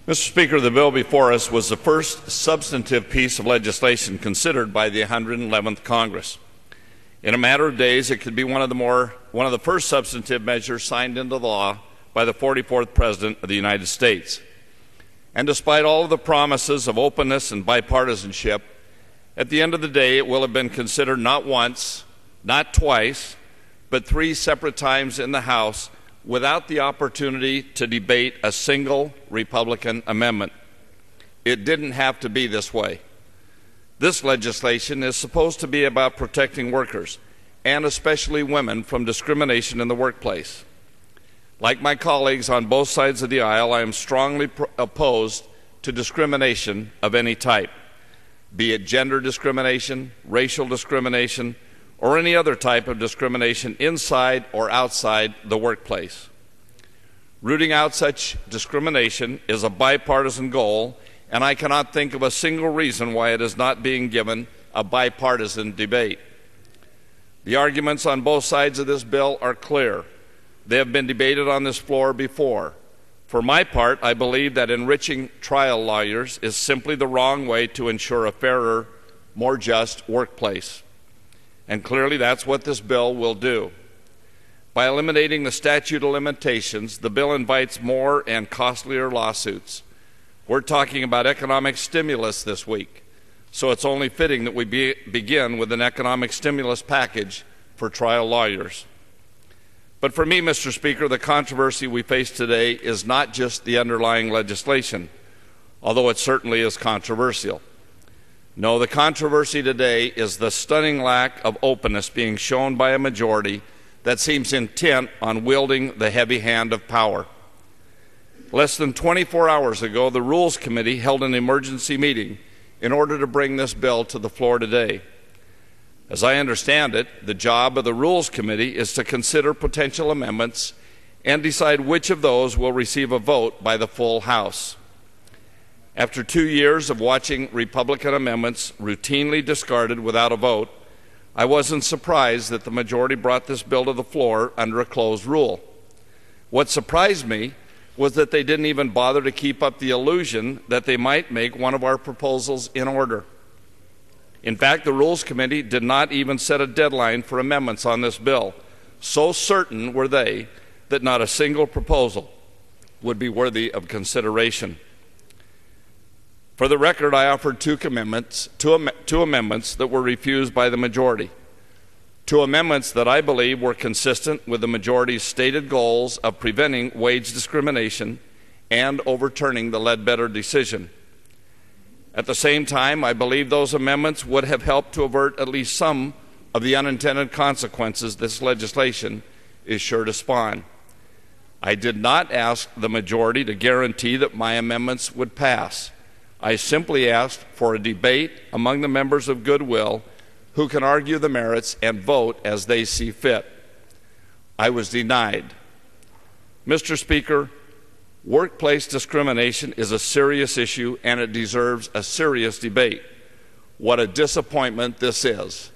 Mr. Speaker, the bill before us was the first substantive piece of legislation considered by the 111th Congress. In a matter of days, it could be one of the first substantive measures signed into law by the 44th President of the United States. And despite all of the promises of openness and bipartisanship, at the end of the day, it will have been considered not once, not twice, but 3 separate times in the House without the opportunity to debate a single Republican amendment. It didn't have to be this way. This legislation is supposed to be about protecting workers, and especially women, from discrimination in the workplace. Like my colleagues on both sides of the aisle, I am strongly opposed to discrimination of any type, be it gender discrimination, racial discrimination, or any other type of discrimination inside or outside the workplace. Rooting out such discrimination is a bipartisan goal, and I cannot think of a single reason why it is not being given a bipartisan debate. The arguments on both sides of this bill are clear. They have been debated on this floor before. For my part, I believe that enriching trial lawyers is simply the wrong way to ensure a fairer, more just workplace. And clearly that's what this bill will do. By eliminating the statute of limitations, the bill invites more and costlier lawsuits. We're talking about economic stimulus this week, so it's only fitting that we begin with an economic stimulus package for trial lawyers. But for me, Mr. Speaker, the controversy we face today is not just the underlying legislation, although it certainly is controversial. No, the controversy today is the stunning lack of openness being shown by a majority that seems intent on wielding the heavy hand of power. Less than 24 hours ago, the Rules Committee held an emergency meeting in order to bring this bill to the floor today. As I understand it, the job of the Rules Committee is to consider potential amendments and decide which of those will receive a vote by the full House. After 2 years of watching Republican amendments routinely discarded without a vote, I wasn't surprised that the majority brought this bill to the floor under a closed rule. What surprised me was that they didn't even bother to keep up the illusion that they might make one of our proposals in order. In fact, the Rules Committee did not even set a deadline for amendments on this bill. So certain were they that not a single proposal would be worthy of consideration. For the record, I offered two amendments that were refused by the majority. 2 amendments that I believe were consistent with the majority's stated goals of preventing wage discrimination and overturning the Ledbetter decision. At the same time, I believe those amendments would have helped to avert at least some of the unintended consequences this legislation is sure to spawn. I did not ask the majority to guarantee that my amendments would pass. I simply asked for a debate among the members of goodwill who can argue the merits and vote as they see fit. I was denied. Mr. Speaker, workplace discrimination is a serious issue and it deserves a serious debate. What a disappointment this is.